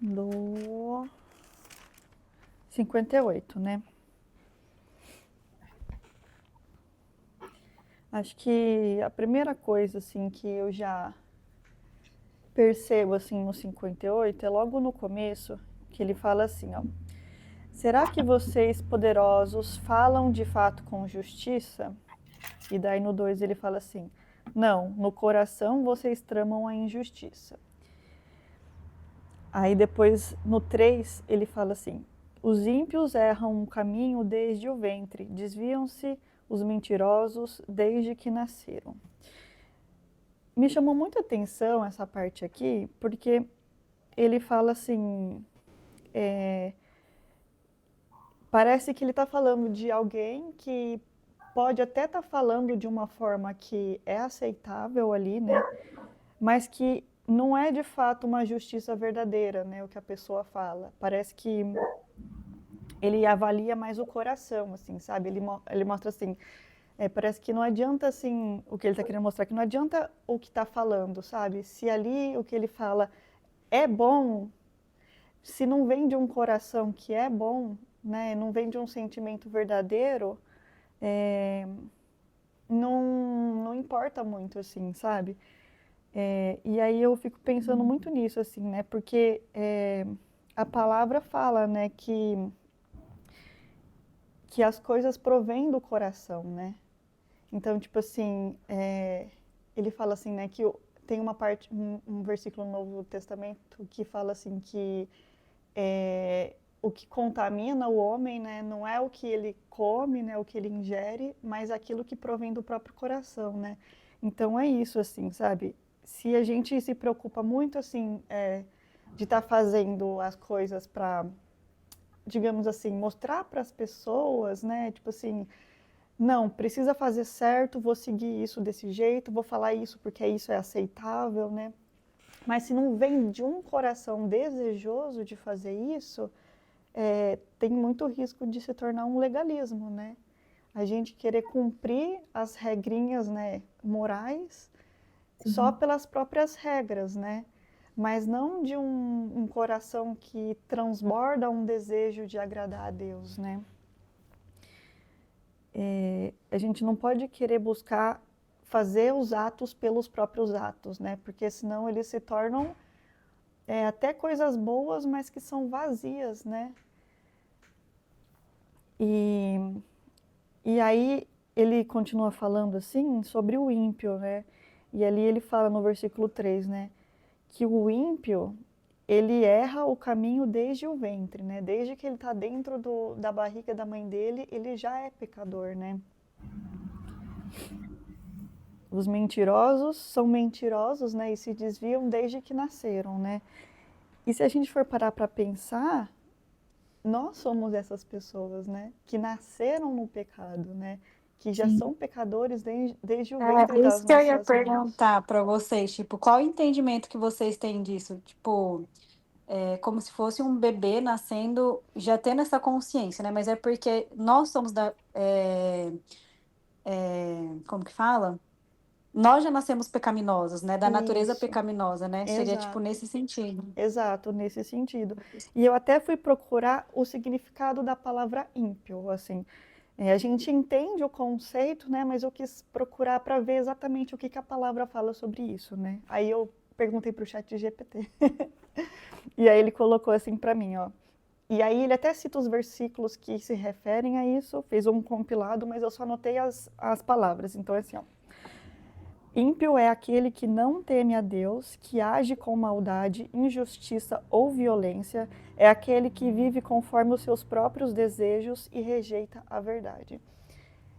do 58, né? Acho que a primeira coisa, assim, que eu já percebo, assim, no 58 é logo no começo, que ele fala assim, ó. Será que vocês, poderosos, falam de fato com justiça? E daí no 2 ele fala assim, não, no coração vocês tramam a injustiça. Aí depois, no 3, ele fala assim, os ímpios erram um caminho desde o ventre, desviam-se os mentirosos desde que nasceram. Me chamou muita atenção essa parte aqui, porque ele fala assim, parece que ele está falando de alguém que pode até estar falando de uma forma que é aceitável ali, né? Mas que não é de fato uma justiça verdadeira, né? O que a pessoa fala. Parece que ele avalia mais o coração, assim, sabe? Ele mostra assim, parece que não adianta, assim, o que ele está querendo mostrar, que não adianta o que está falando, sabe? Se ali o que ele fala é bom, se não vem de um coração que é bom, né? Não vem de um sentimento verdadeiro, é, não importa muito, assim, sabe? E aí eu fico pensando muito nisso, assim, né? Porque a palavra fala, né, que as coisas provêm do coração, né? Então, tipo assim, ele fala assim, né, que tem uma parte, um versículo no Novo Testamento que fala assim que o que contamina o homem, né, não é o que ele come, né, o que ele ingere, mas aquilo que provém do próprio coração, né? Então é isso, assim, sabe? Se a gente se preocupa muito, assim, de estar fazendo as coisas para, digamos assim, mostrar para as pessoas, né, tipo assim, não, precisa fazer certo, vou seguir isso desse jeito, vou falar isso porque isso é aceitável, né? Mas se não vem de um coração desejoso de fazer isso, tem muito risco de se tornar um legalismo, né? A gente querer cumprir as regrinhas, né, morais só pelas próprias regras, né? Mas não de um coração que transborda um desejo de agradar a Deus, né? A gente não pode querer buscar fazer os atos pelos próprios atos, né? Porque senão eles se tornam até coisas boas, mas que são vazias, né? E, e aí ele continua falando assim sobre o ímpio, né? E ali ele fala no versículo 3, né? Que o ímpio, ele erra o caminho desde o ventre, né? Desde que ele está dentro da barriga da mãe dele, ele já é pecador, né? Os mentirosos são mentirosos, né? E se desviam desde que nasceram, né? E se a gente for parar para pensar, nós somos essas pessoas, né? Que nasceram no pecado, né? Que já Sim. são pecadores desde o ventre É das isso que eu ia nossas mães. perguntar para vocês, tipo, qual o entendimento que vocês têm disso? Tipo, como se fosse um bebê nascendo, já tendo essa consciência, né? Mas é porque nós somos como que fala? Nós já nascemos pecaminosos, né? Da natureza Isso, pecaminosa, né? Seria tipo exato. nesse sentido. Exato, nesse sentido. E eu até fui procurar o significado da palavra ímpio, assim. A gente entende o conceito, né, mas eu quis procurar para ver exatamente o que, que a palavra fala sobre isso, né. Aí eu perguntei para o chat GPT. E aí ele colocou assim para mim, ó. E aí ele até cita os versículos que se referem a isso, fez um compilado, mas eu só anotei as palavras. Então é assim, ó. Ímpio é aquele que não teme a Deus, que age com maldade, injustiça ou violência, é aquele que vive conforme os seus próprios desejos e rejeita a verdade.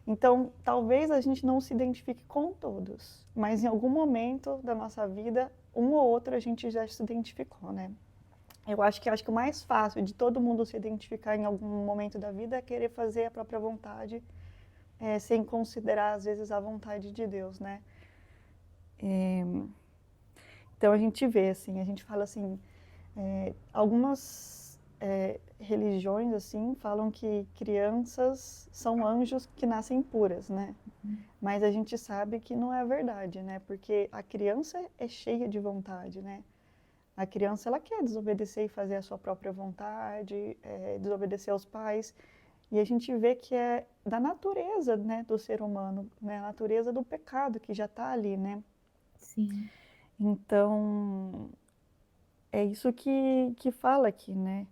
Então, talvez a gente não se identifique com todos, mas em algum momento da nossa vida, um ou outro a gente já se identificou, né? Eu acho que o mais fácil de todo mundo se identificar em algum momento da vida é querer fazer a própria vontade, sem considerar às vezes a vontade de Deus, né? Então a gente vê assim, a gente fala assim, algumas religiões assim falam que crianças são anjos que nascem puras, né? Mas a gente sabe que não é verdade, né? Porque a criança é cheia de vontade, né? A criança, ela quer desobedecer e fazer a sua própria vontade, desobedecer aos pais. E a gente vê que é da natureza, né, do ser humano, né, a natureza do pecado que já está ali, né? Sim. Então, é isso que fala aqui, né?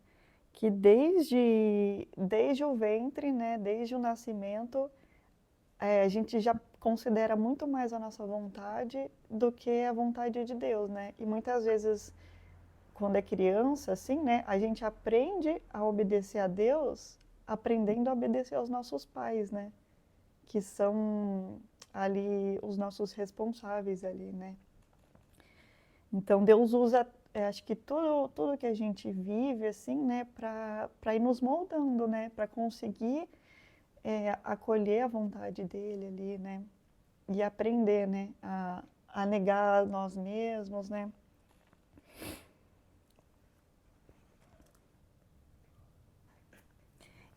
Que desde o ventre, né, desde o nascimento, a gente já considera muito mais a nossa vontade do que a vontade de Deus, né? E muitas vezes, quando é criança, assim, né, a gente aprende a obedecer a Deus aprendendo a obedecer aos nossos pais, né? Que são ali os nossos responsáveis ali, né? Então Deus usa, acho que tudo que a gente vive, assim, né, para ir nos moldando, né? Para conseguir acolher a vontade dele ali, né? E aprender, né? A negar nós mesmos, né?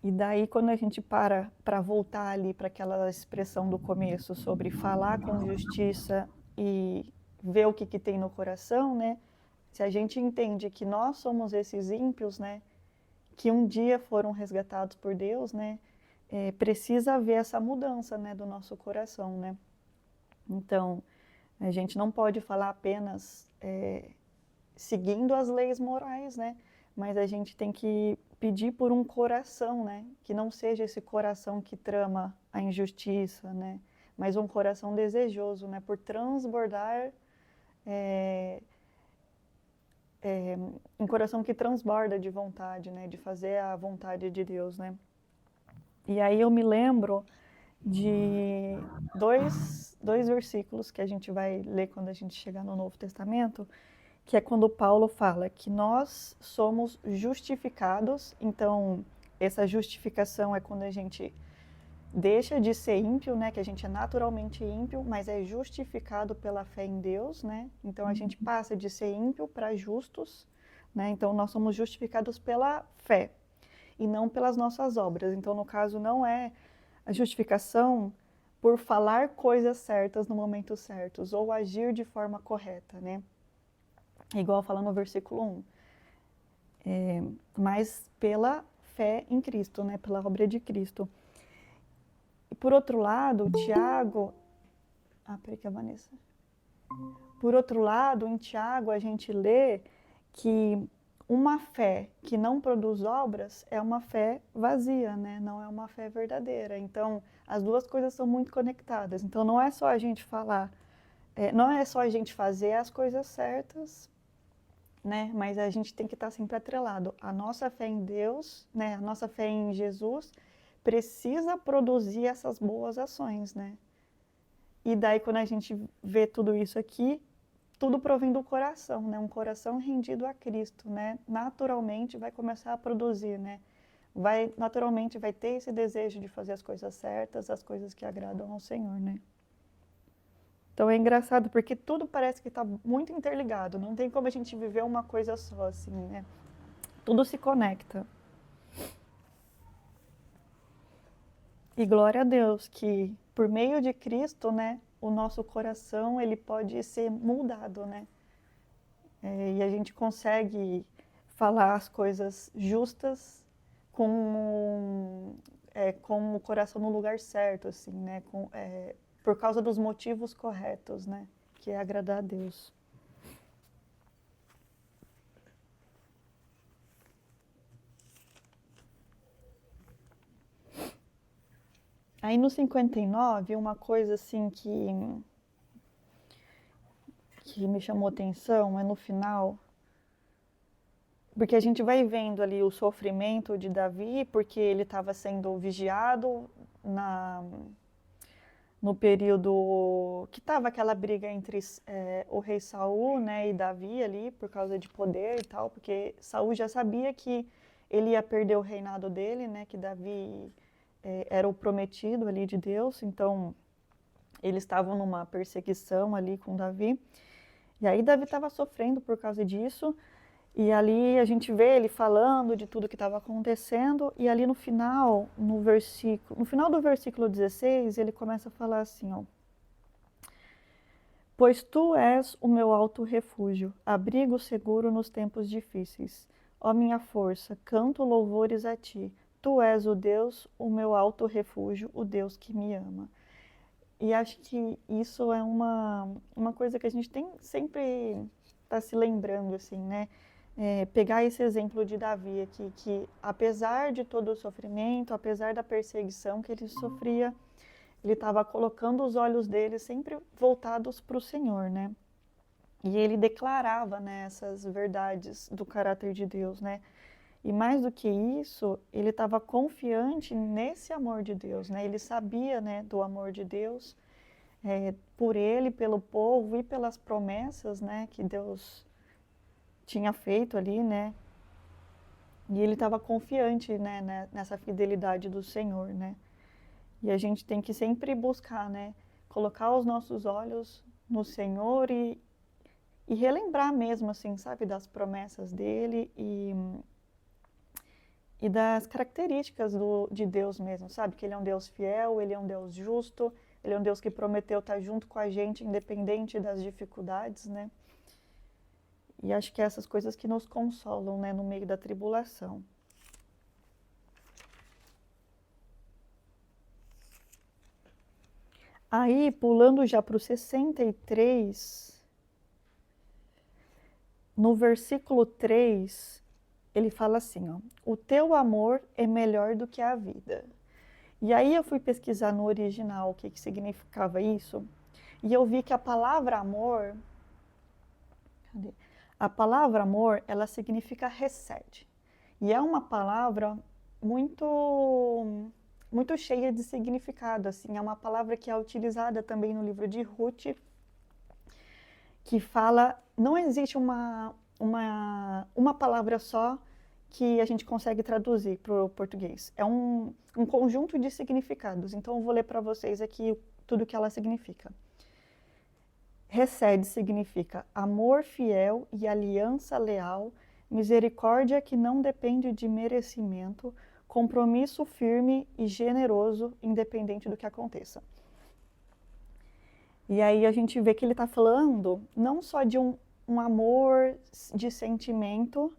E daí, quando a gente para voltar ali para aquela expressão do começo sobre falar com justiça e ver o que tem no coração, né? Se a gente entende que nós somos esses ímpios, né? Que um dia foram resgatados por Deus, né? Precisa haver essa mudança, né? Do nosso coração, né? Então, a gente não pode falar apenas seguindo as leis morais, né? Mas a gente tem que pedir por um coração, né? Que não seja esse coração que trama a injustiça, né? Mas um coração desejoso, né? Por transbordar, um coração que transborda de vontade, né? De fazer a vontade de Deus, né? E aí eu me lembro de dois versículos que a gente vai ler quando a gente chegar no Novo Testamento, que é quando Paulo fala que nós somos justificados. Então, essa justificação é quando a gente deixa de ser ímpio, né? Que a gente é naturalmente ímpio, mas é justificado pela fé em Deus, né? Então, a gente passa de ser ímpio para justos, né? Então, nós somos justificados pela fé e não pelas nossas obras. Então, no caso, não é a justificação por falar coisas certas no momento certos ou agir de forma correta, né? Igual fala no versículo 1. Mas pela fé em Cristo, né? Pela obra de Cristo. E por outro lado, Tiago... peraí que a Vanessa... Por outro lado, em Tiago, a gente lê que uma fé que não produz obras é uma fé vazia, né? Não é uma fé verdadeira. Então, as duas coisas são muito conectadas. Então, não é só a gente falar, não é só a gente fazer as coisas certas, né? Mas a gente tem que estar sempre atrelado. A nossa fé em Deus, né? A nossa fé em Jesus precisa produzir essas boas ações, né? E daí, quando a gente vê tudo isso aqui, tudo provém do coração, né? Um coração rendido a Cristo, né? Naturalmente vai começar a produzir, né? Naturalmente vai ter esse desejo de fazer as coisas certas, as coisas que agradam ao Senhor, né? Então é engraçado porque tudo parece que está muito interligado. Não tem como a gente viver uma coisa só, assim, né? Tudo se conecta. E glória a Deus que por meio de Cristo, né? O nosso coração, ele pode ser moldado, né? E a gente consegue falar as coisas justas com o coração no lugar certo, assim, né? Por causa dos motivos corretos, né? Que é agradar a Deus. Aí no 59, uma coisa assim que me chamou atenção é no final, porque a gente vai vendo ali o sofrimento de Davi, porque ele estava sendo vigiado no período que estava aquela briga entre o rei Saul, né, e Davi ali, por causa de poder e tal, porque Saul já sabia que ele ia perder o reinado dele, né, que Davi era o prometido ali de Deus, então eles estavam numa perseguição ali com Davi. E aí Davi estava sofrendo por causa disso, e ali a gente vê ele falando de tudo que estava acontecendo, e ali no final do versículo 16, ele começa a falar assim, ó: Pois tu és o meu alto refúgio, abrigo seguro nos tempos difíceis. Ó minha força, canto louvores a ti. Tu és o Deus, o meu alto refúgio, o Deus que me ama. E acho que isso é uma coisa que a gente tem sempre tá se lembrando, assim, né? Pegar esse exemplo de Davi aqui, que apesar de todo o sofrimento, apesar da perseguição que ele sofria, ele estava colocando os olhos dele sempre voltados para o Senhor, né? E ele declarava, né, essas verdades do caráter de Deus, né? E mais do que isso, ele estava confiante nesse amor de Deus, né? Ele sabia, né, do amor de Deus por ele, pelo povo e pelas promessas, né, que Deus tinha feito ali, né? E ele estava confiante, né, nessa fidelidade do Senhor, né? E a gente tem que sempre buscar, né, colocar os nossos olhos no Senhor e relembrar mesmo, assim, sabe, das promessas dele e das características de Deus mesmo, sabe? Que ele é um Deus fiel, ele é um Deus justo, ele é um Deus que prometeu estar junto com a gente, independente das dificuldades, né? E acho que é essas coisas que nos consolam, né, no meio da tribulação. Aí, pulando já para o 63, no versículo 3, ele fala assim, ó, o teu amor é melhor do que a vida. E aí eu fui pesquisar no original o que significava isso, e eu vi que a palavra amor, ela significa recede. E é uma palavra muito muito cheia de significado, assim, é uma palavra que é utilizada também no livro de Ruth, que fala, não existe uma palavra só que a gente consegue traduzir para o português. É um conjunto de significados. Então, eu vou ler para vocês aqui tudo que ela significa. Recede significa amor fiel e aliança leal, misericórdia que não depende de merecimento, compromisso firme e generoso, independente do que aconteça. E aí a gente vê que ele está falando não só de um amor de sentimento,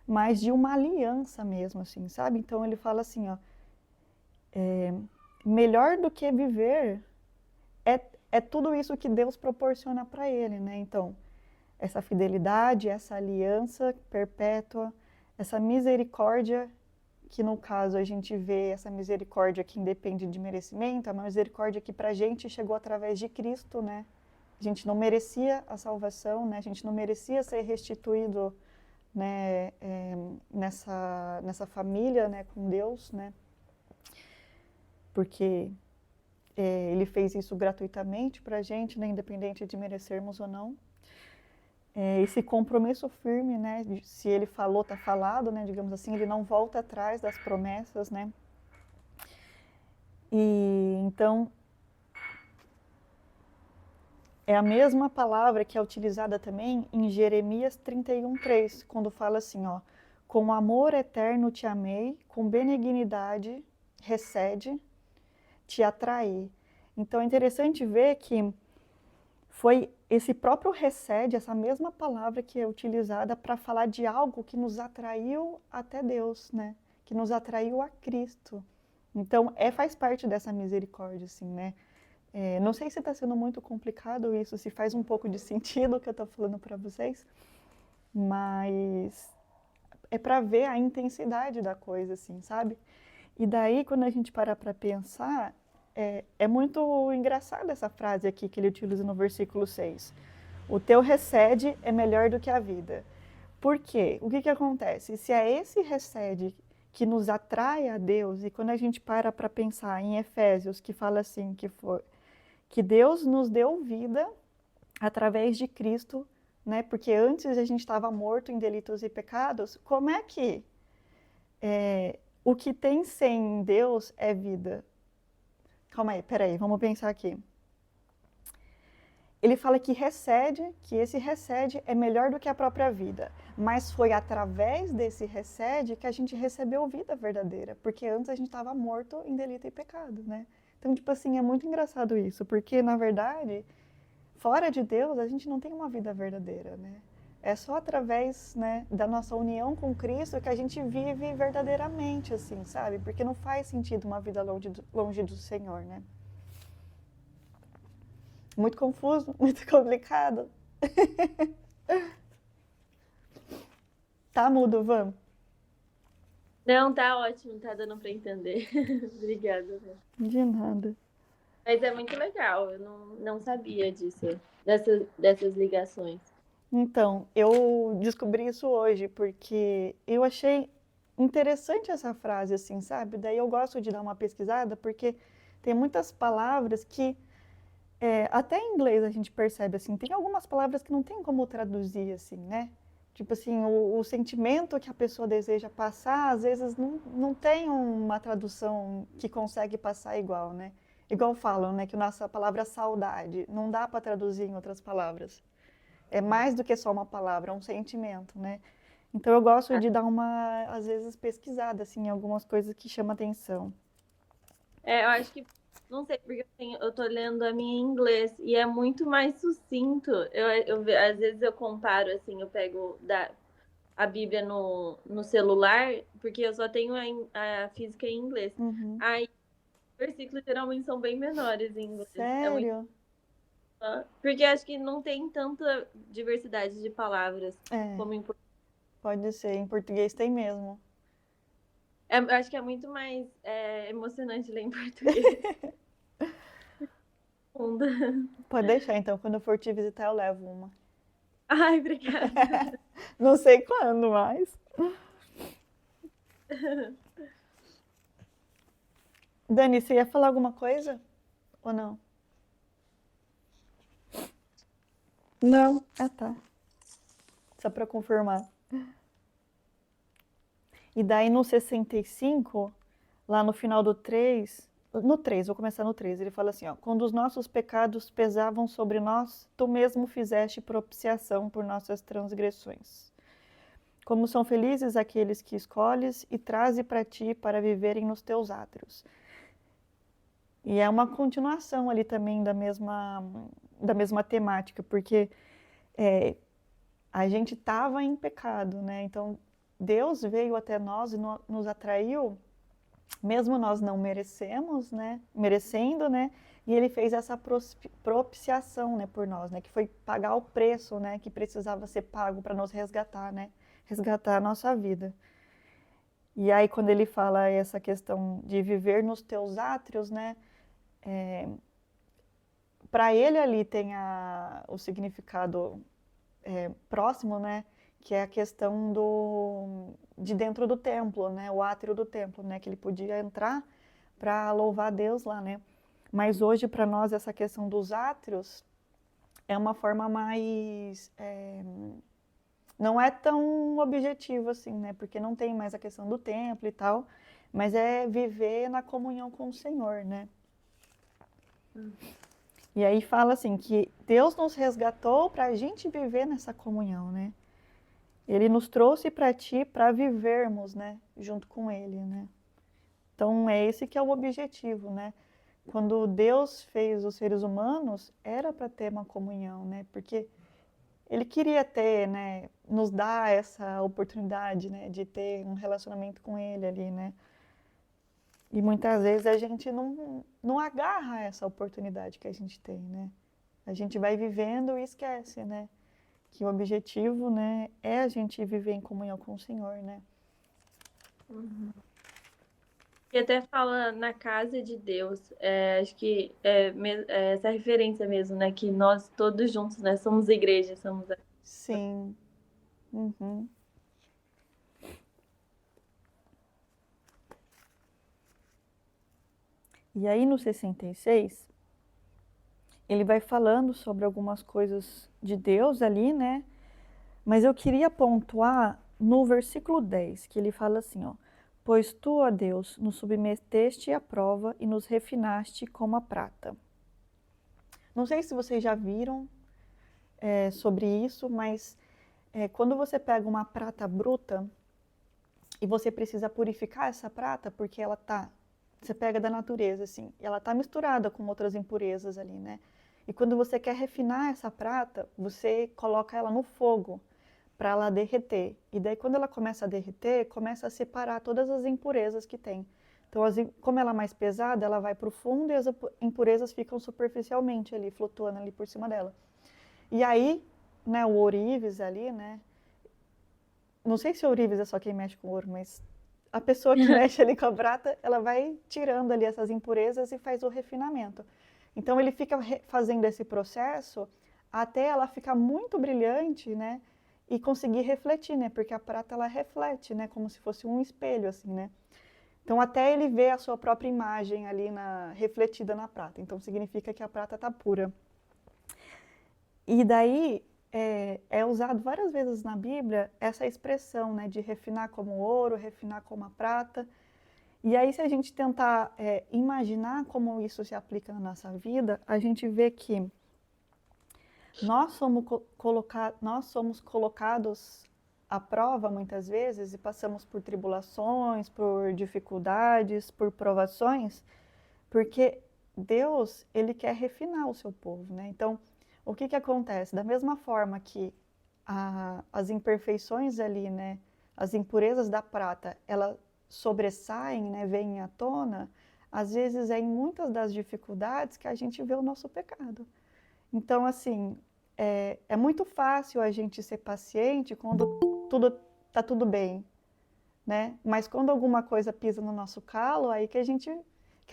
mas de uma aliança mesmo, assim, sabe? Então ele fala assim, ó, melhor do que viver é tudo isso que Deus proporciona para ele, né? Então, essa fidelidade, essa aliança perpétua, essa misericórdia, que no caso a gente vê essa misericórdia que independe de merecimento, é uma misericórdia que pra gente chegou através de Cristo, né? A gente não merecia a salvação, né? A gente não merecia ser restituído, né, nessa família, né, com Deus, né? Porque ele fez isso gratuitamente pra gente, né, independente de merecermos ou não. Esse compromisso firme, né, se ele falou, tá falado, né, digamos assim, ele não volta atrás das promessas, né. E então é a mesma palavra que é utilizada também em Jeremias 31:3, quando fala assim, ó, com amor eterno te amei, com benignidade recede, te atraí. Então é interessante ver que foi esse próprio recede, essa mesma palavra que é utilizada para falar de algo que nos atraiu até Deus, né? Que nos atraiu a Cristo. Então, faz parte dessa misericórdia, assim, né? Não sei se está sendo muito complicado isso, se faz um pouco de sentido o que eu estou falando para vocês, mas é para ver a intensidade da coisa, assim, sabe? E daí, quando a gente para pensar, é muito engraçada essa frase aqui que ele utiliza no versículo 6. O teu recede é melhor do que a vida. Por quê? O que acontece? Se é esse recede que nos atrai a Deus, e quando a gente para pensar em Efésios, que fala assim, que Deus nos deu vida através de Cristo, né? Porque antes a gente estava morto em delitos e pecados, como é que o que tem sem Deus é vida? Calma aí, peraí, vamos pensar aqui. Ele fala que esse recede é melhor do que a própria vida. Mas foi através desse recede que a gente recebeu vida verdadeira. Porque antes a gente estava morto em delito e pecado, né? Então, tipo assim, é muito engraçado isso. Porque, na verdade, fora de Deus, a gente não tem uma vida verdadeira, né? É só através, né, da nossa união com Cristo que a gente vive verdadeiramente, assim, sabe? Porque não faz sentido uma vida longe do Senhor, né? Muito confuso, muito complicado. Tá mudo, Van? Não, tá ótimo, tá dando pra entender. Obrigada. Né? De nada. Mas é muito legal, eu não sabia disso, dessas ligações. Então, eu descobri isso hoje porque eu achei interessante essa frase, assim, sabe? Daí eu gosto de dar uma pesquisada porque tem muitas palavras que, até em inglês a gente percebe, assim, tem algumas palavras que não tem como traduzir, assim, né? Tipo assim, o sentimento que a pessoa deseja passar, às vezes não tem uma tradução que consegue passar igual, né? Igual falam, né, que a nossa palavra saudade não dá para traduzir em outras palavras. É mais do que só uma palavra, é um sentimento, né? Então eu gosto de dar uma, às vezes, pesquisada, assim, em algumas coisas que chamam atenção. Eu acho que, não sei, porque eu tô lendo a minha em inglês e é muito mais sucinto. Às vezes eu comparo, assim, eu pego a Bíblia no celular, porque eu só tenho a física em inglês. Uhum. Aí os versículos geralmente são bem menores em inglês. Sério? Porque acho que não tem tanta diversidade de palavras como em português. Pode ser. Em português tem mesmo. Acho que é muito mais emocionante ler em português. Pode deixar, então. Quando eu for te visitar, eu levo uma. Ai, obrigada. Não sei quando, mas... Dani, você ia falar alguma coisa? Ou não? Não. Ah, tá. Só para confirmar. E daí no 65, lá no final do 3, no 3, vou começar no 3, ele fala assim, ó, quando os nossos pecados pesavam sobre nós, tu mesmo fizeste propiciação por nossas transgressões. Como são felizes aqueles que escolhes e traze para ti para viverem nos teus átrios. E é uma continuação ali também da mesma temática, porque a gente estava em pecado, né? Então Deus veio até nós e nos atraiu, mesmo nós não merecendo, né? E ele fez essa propiciação, né, por nós, né? Que foi pagar o preço, né? Que precisava ser pago para nos resgatar, né? Resgatar a nossa vida. E aí quando ele fala essa questão de viver nos teus átrios, né? Para ele ali tem o significado próximo, né? Que é a questão de dentro do templo, né? O átrio do templo, né? Que ele podia entrar para louvar a Deus lá, né? Mas hoje para nós essa questão dos átrios é uma forma mais não é tão objetivo assim, né? Porque não tem mais a questão do templo e tal, mas é viver na comunhão com o Senhor, né? E aí fala assim que Deus nos resgatou para a gente viver nessa comunhão, né? Ele nos trouxe para ti para vivermos, né, junto com Ele, né? Então é esse que é o objetivo, né? Quando Deus fez os seres humanos, era para ter uma comunhão, né? Porque Ele queria ter, né, nos dar essa oportunidade, né, de ter um relacionamento com Ele ali, né? E muitas vezes a gente não agarra essa oportunidade que a gente tem, né? A gente vai vivendo e esquece, né? Que o objetivo, né, é a gente viver em comunhão com o Senhor, né? Uhum. E até fala na casa de Deus, acho que essa referência mesmo, né? Que nós todos juntos, né? Somos igreja, somos... Sim. Uhum. E aí no 66, ele vai falando sobre algumas coisas de Deus ali, né? Mas eu queria pontuar no versículo 10, que ele fala assim, ó: pois tu, ó Deus, nos submeteste à prova e nos refinaste como a prata. Não sei se vocês já viram sobre isso, mas quando você pega uma prata bruta e você precisa purificar essa prata, porque você pega da natureza, assim, e ela tá misturada com outras impurezas ali, né? E quando você quer refinar essa prata, você coloca ela no fogo para ela derreter. E daí quando ela começa a derreter, começa a separar todas as impurezas que tem. Então, como ela é mais pesada, ela vai para o fundo e as impurezas ficam superficialmente ali, flutuando ali por cima dela. E aí, né, o ourives ali, né? Não sei se o ourives é só quem mexe com ouro, mas a pessoa que mexe ali com a prata, ela vai tirando ali essas impurezas e faz o refinamento. Então ele fica fazendo esse processo até ela ficar muito brilhante, né? E conseguir refletir, né? Porque a prata ela reflete, né? Como se fosse um espelho, assim, né? Então até ele ver a sua própria imagem ali refletida na prata. Então significa que a prata está pura. E daí é usado várias vezes na Bíblia essa expressão, né, de refinar como ouro, refinar como a prata. E aí, se a gente tentar imaginar como isso se aplica na nossa vida, a gente vê que nós somos colocados à prova muitas vezes e passamos por tribulações, por dificuldades, por provações, porque Deus, ele quer refinar o seu povo, né? Então, o que acontece? Da mesma forma que as imperfeições ali, né, as impurezas da prata, elas sobressaem, né, vêm à tona, às vezes é em muitas das dificuldades que a gente vê o nosso pecado. Então, assim, é muito fácil a gente ser paciente quando tá tudo bem, né? Mas quando alguma coisa pisa no nosso calo, aí que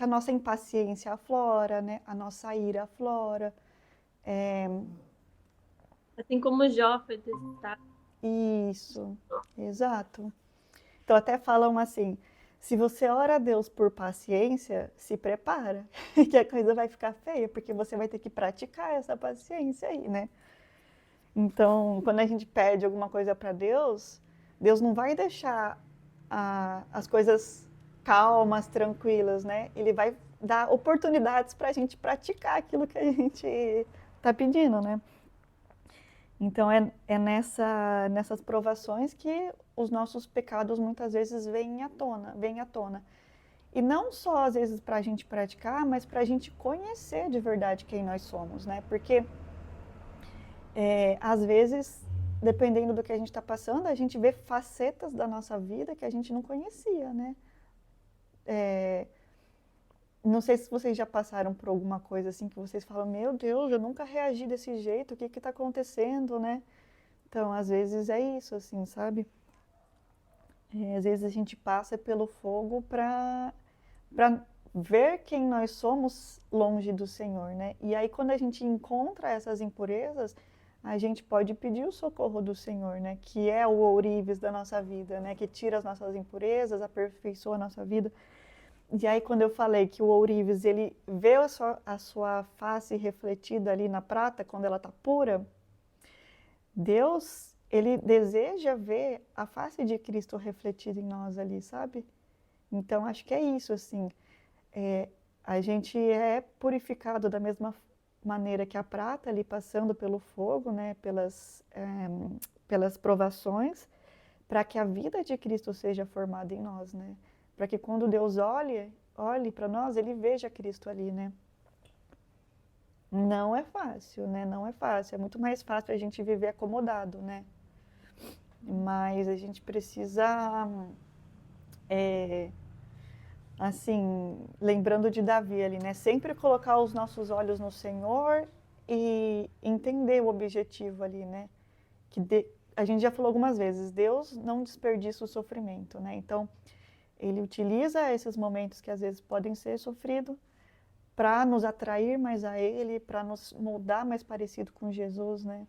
a nossa impaciência aflora, né? A nossa ira aflora. Assim como Jó foi testado. Isso, exato. Então até falam assim, se você ora a Deus por paciência, se prepara, que a coisa vai ficar feia, porque você vai ter que praticar essa paciência aí, né? Então, quando a gente pede alguma coisa para Deus, Deus não vai deixar as coisas calmas, tranquilas, né? Ele vai dar oportunidades para a gente praticar aquilo que a gente está pedindo, né? Então, nessas provações que os nossos pecados muitas vezes vêm à tona. E não só, às vezes, para a gente praticar, mas para a gente conhecer de verdade quem nós somos, né? Porque, às vezes, dependendo do que a gente está passando, a gente vê facetas da nossa vida que a gente não conhecia, né? Não sei se vocês já passaram por alguma coisa assim que vocês falam, meu Deus, eu nunca reagi desse jeito, o que está acontecendo, né? Então, às vezes é isso, assim, sabe? Às vezes a gente passa pelo fogo para ver quem nós somos longe do Senhor, né? E aí, quando a gente encontra essas impurezas, a gente pode pedir o socorro do Senhor, né? Que é o ourives da nossa vida, né? Que tira as nossas impurezas, aperfeiçoa a nossa vida. E aí, quando eu falei que o ourives, ele vê a sua face refletida ali na prata, quando ela está pura, Deus, ele deseja ver a face de Cristo refletida em nós ali, sabe? Então, acho que é isso, assim. A gente é purificado da mesma maneira que a prata, ali passando pelo fogo, né? Pelas provações, para que a vida de Cristo seja formada em nós, né? Para que quando Deus olhe para nós, ele veja Cristo ali, né? Não é fácil, né? Não é fácil. É muito mais fácil a gente viver acomodado, né? Mas a gente precisa, assim, lembrando de Davi ali, né? Sempre colocar os nossos olhos no Senhor e entender o objetivo ali, né? A gente já falou algumas vezes, Deus não desperdiça o sofrimento, né? Então, ele utiliza esses momentos que às vezes podem ser sofridos para nos atrair mais a Ele, para nos moldar mais parecido com Jesus, né?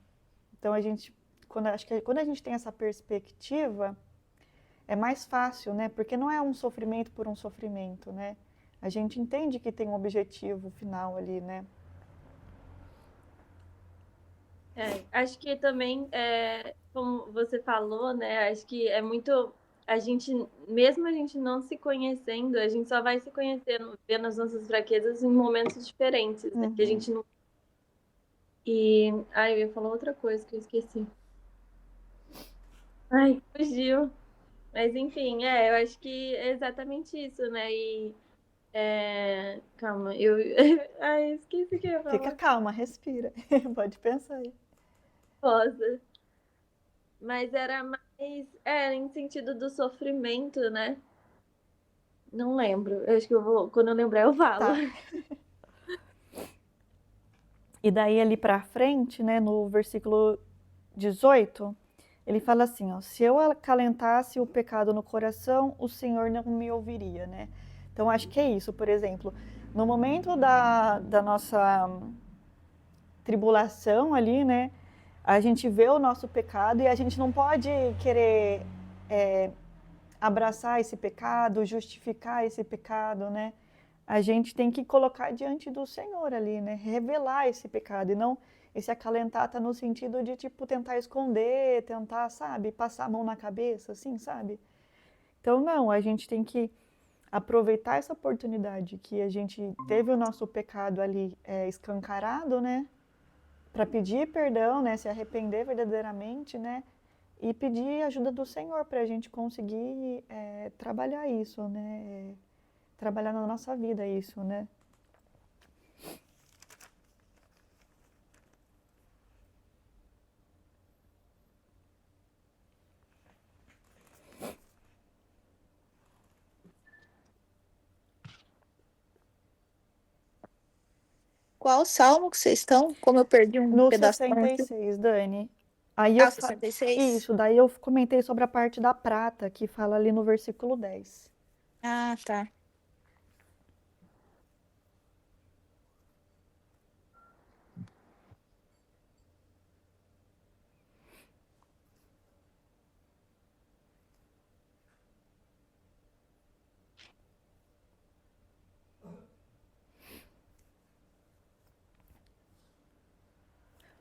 Então acho que quando a gente tem essa perspectiva, é mais fácil, né? Porque não é um sofrimento por um sofrimento, né? A gente entende que tem um objetivo final ali, né? Acho que também, como você falou, né? Acho que é muito. A gente, mesmo a gente não se conhecendo, a gente só vai se conhecendo, vendo as nossas fraquezas em momentos diferentes, né? Que a gente não. E. Ai, eu ia falar outra coisa que eu esqueci. Ai, fugiu. Mas enfim, eu acho que é exatamente isso, né? E Calma, eu. Ai, esqueci o que eu ia Fica falar. calma, respira. Pode pensar aí. Rosa. Mas era mais. Era em sentido do sofrimento, né? Não lembro. Eu acho que eu vou. Quando eu lembrar, eu falo. Tá. E daí ali pra frente, né, no versículo 18, ele fala assim, ó, se eu acalentasse o pecado no coração, o Senhor não me ouviria, né? Então acho que é isso, por exemplo, no momento da nossa tribulação ali, né, a gente vê o nosso pecado e a gente não pode querer abraçar esse pecado, justificar esse pecado, né? A gente tem que colocar diante do Senhor ali, né? Revelar esse pecado e não esse acalentar tá no sentido de tipo tentar esconder, tentar, sabe, passar a mão na cabeça, assim, sabe? Então não, a gente tem que aproveitar essa oportunidade que a gente teve o nosso pecado ali escancarado, né? Para pedir perdão, né? Se arrepender verdadeiramente, né? E pedir ajuda do Senhor para a gente conseguir trabalhar isso, né? Trabalhar na nossa vida isso, né? Qual salmo que vocês estão? Como eu perdi um No pedaço da música. 66, Dani. Aí eu Ah, 66? Isso, daí eu comentei sobre a parte da prata, que fala ali no versículo 10. Ah, tá.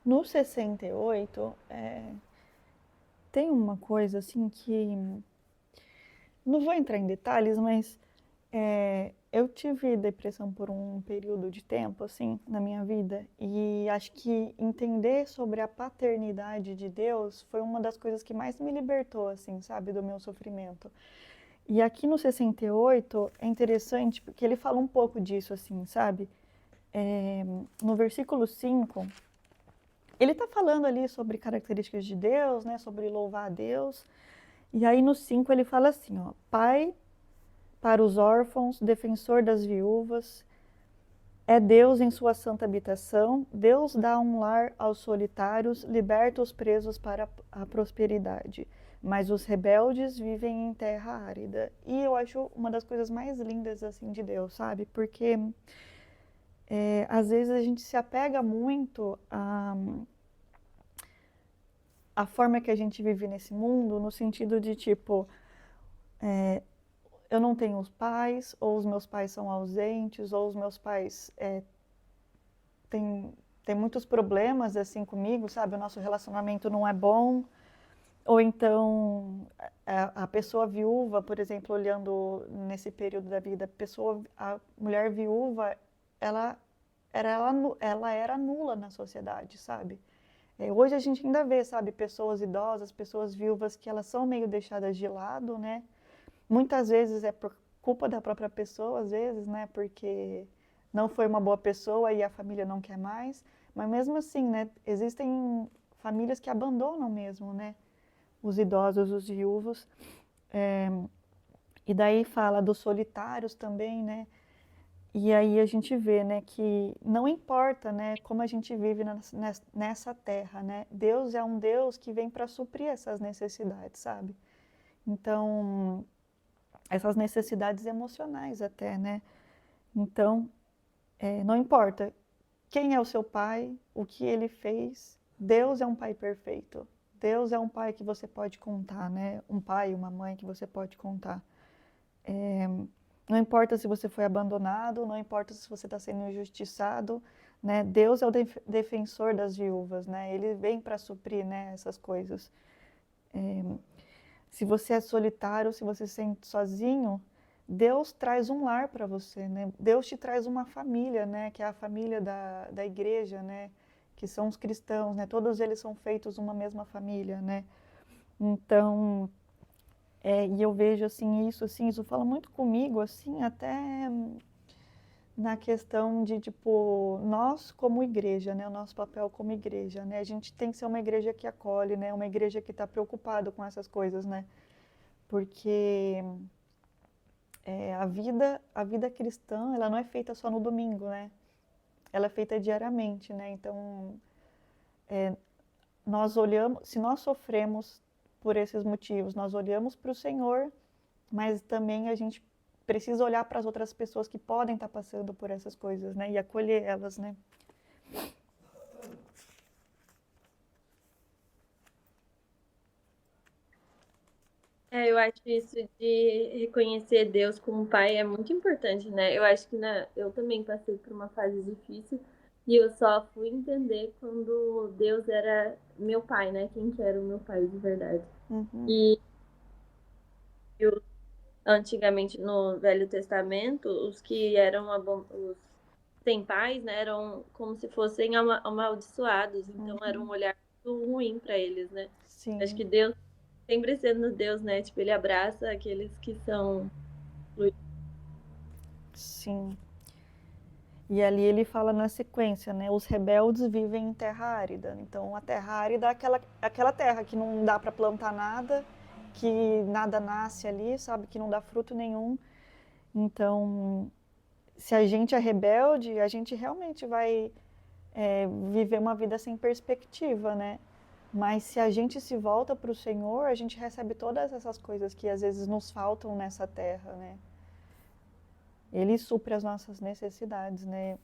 No 68, tem uma coisa assim que. Não vou entrar em detalhes, mas eu tive depressão por um período de tempo, assim, na minha vida. E acho que entender sobre a paternidade de Deus foi uma das coisas que mais me libertou, assim, sabe, do meu sofrimento. E aqui no 68 é interessante porque ele fala um pouco disso, assim, sabe? No versículo 5, ele está falando ali sobre características de Deus, né? Sobre louvar a Deus. E aí no 5 ele fala assim, ó, Pai para os órfãos, defensor das viúvas, é Deus em sua santa habitação, Deus dá um lar aos solitários, liberta os presos para a prosperidade. Mas os rebeldes vivem em terra árida. E eu acho uma das coisas mais lindas assim de Deus, sabe? Porque às vezes a gente se apega muito a forma que a gente vive nesse mundo, no sentido de tipo, eu não tenho os pais, ou os meus pais são ausentes, ou os meus pais têm muitos problemas assim comigo, sabe? O nosso relacionamento não é bom. Ou então a pessoa viúva, por exemplo, olhando nesse período da vida, a mulher viúva, ela era nula na sociedade, sabe? Hoje a gente ainda vê, sabe, pessoas idosas, pessoas viúvas que elas são meio deixadas de lado, né? Muitas vezes é por culpa da própria pessoa, às vezes, né? Porque não foi uma boa pessoa e a família não quer mais. Mas mesmo assim, né? Existem famílias que abandonam mesmo, né? Os idosos, os viúvos. E daí fala dos solitários também, né? E aí a gente vê, né, que não importa, né, como a gente vive nessa terra, né? Deus é um Deus que vem para suprir essas necessidades, sabe? Então, essas necessidades emocionais até, né? Então, não importa quem é o seu pai, o que ele fez, Deus é um pai perfeito. Deus é um pai que você pode contar, né? Um pai, uma mãe que você pode contar. Não importa se você foi abandonado, não importa se você está sendo injustiçado, né? Deus é o defensor das viúvas, né? Ele vem para suprir, né, essas coisas. Se você é solitário, se você se sente sozinho, Deus traz um lar para você, né? Deus te traz uma família, né? Que é a família da igreja, né? Que são os cristãos, né? Todos eles são feitos uma mesma família, né? Então, e eu vejo assim, isso fala muito comigo, assim, até na questão de, tipo, nós como igreja, né? O nosso papel como igreja, né? A gente tem que ser uma igreja que acolhe, né? Uma igreja que está preocupada com essas coisas, né? Porque a vida cristã, ela não é feita só no domingo, né? Ela é feita diariamente, né? Então, nós olhamos, se nós sofremos por esses motivos, nós olhamos para o Senhor, mas também a gente precisa olhar para as outras pessoas que podem estar passando por essas coisas, né? E acolher elas, né? Eu acho isso de reconhecer Deus como pai é muito importante, né? Eu acho que eu também passei por uma fase difícil e eu só fui entender quando Deus era meu pai, né? Quem que era o meu pai de verdade. Uhum, E eu, antigamente no Velho Testamento, os que eram os sem pais, né? Eram como se fossem amaldiçoados, então era um olhar muito ruim para eles, né? Acho sim, que Deus sempre sendo Deus, né? Tipo, ele abraça aqueles que são. sim. E ali ele fala na sequência, né? Os rebeldes vivem em terra árida. Então, a terra árida é aquela terra que não dá para plantar nada, que nada nasce ali, sabe? Que não dá fruto nenhum. Então, se a gente é rebelde, a gente realmente vai viver uma vida sem perspectiva, né? Mas se a gente se volta para o Senhor, a gente recebe todas essas coisas que às vezes nos faltam nessa terra, né? Ele supre as nossas necessidades, né?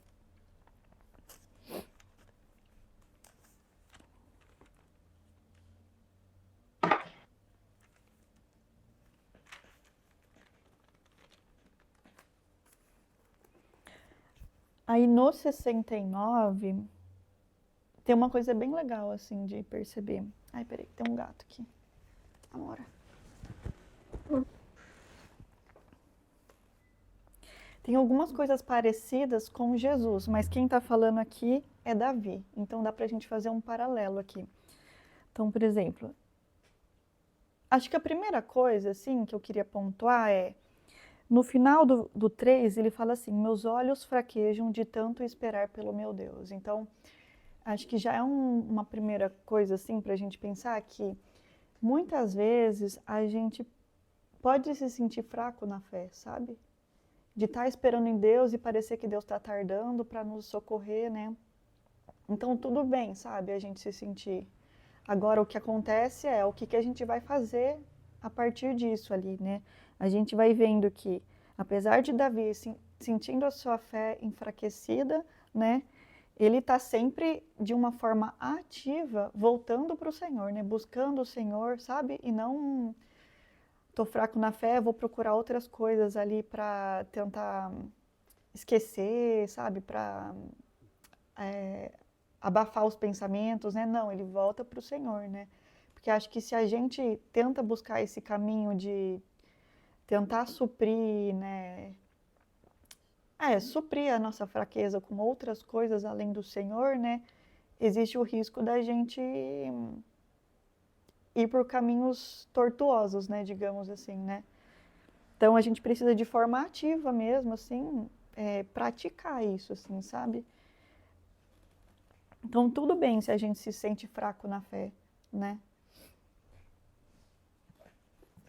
Aí no 69, tem uma coisa bem legal, assim, de perceber. Ai, peraí, tem um gato aqui. Amora. Tem algumas coisas parecidas com Jesus, mas quem está falando aqui é Davi. Então dá pra gente fazer um paralelo aqui. Então, por exemplo, acho que a primeira coisa, assim, que eu queria pontuar é, no final do 3, ele fala assim, meus olhos fraquejam de tanto esperar pelo meu Deus. Então, acho que já é uma primeira coisa, assim, pra gente pensar que muitas vezes a gente pode se sentir fraco na fé, sabe? De estar esperando em Deus e parecer que Deus está tardando para nos socorrer, né? Então, tudo bem, sabe? A gente se sentir. Agora, o que acontece é o que a gente vai fazer a partir disso ali, né? A gente vai vendo que, apesar de Davi sentindo a sua fé enfraquecida, né? Ele está sempre de uma forma ativa voltando para o Senhor, né? Buscando o Senhor, sabe? E não tô fraco na fé, vou procurar outras coisas ali para tentar esquecer, sabe? Para abafar os pensamentos, né? Não, ele volta para o Senhor, né? Porque acho que se a gente tenta buscar esse caminho de tentar suprir, né? Suprir a nossa fraqueza com outras coisas além do Senhor, né? Existe o risco da gente ir por caminhos tortuosos, né? Digamos assim, né? Então a gente precisa de forma ativa mesmo, assim, praticar isso, assim, sabe? Então tudo bem se a gente se sente fraco na fé, né?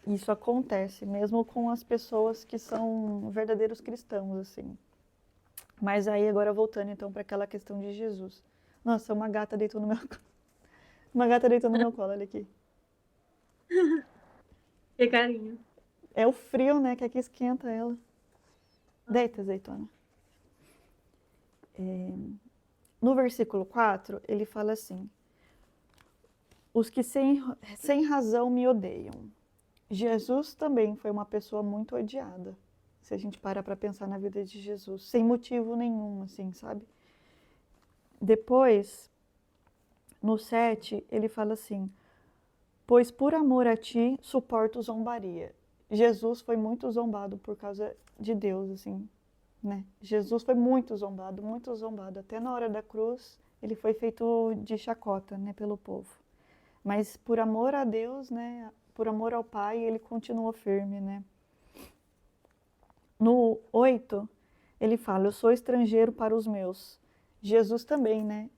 Isso acontece, mesmo com as pessoas que são verdadeiros cristãos, assim. Mas aí agora voltando então para aquela questão de Jesus. Nossa, uma gata deitou no meu uma gata deitou no meu colo, olha aqui. Que carinho. É o frio, né, que aqui esquenta ela. Deita, azeitona. No versículo 4, ele fala assim: os que sem razão me odeiam. Jesus também foi uma pessoa muito odiada. Se a gente parar para pensar na vida de Jesus, sem motivo nenhum, assim, sabe? Depois, no 7, ele fala assim: pois por amor a ti suporto zombaria. Jesus foi muito zombado por causa de Deus, assim, né? Jesus foi muito zombado, muito zombado. Até na hora da cruz, ele foi feito de chacota, né, pelo povo. Mas por amor a Deus, né, por amor ao Pai, ele continuou firme, né? No 8, ele fala, eu sou estrangeiro para os meus. Jesus também, né?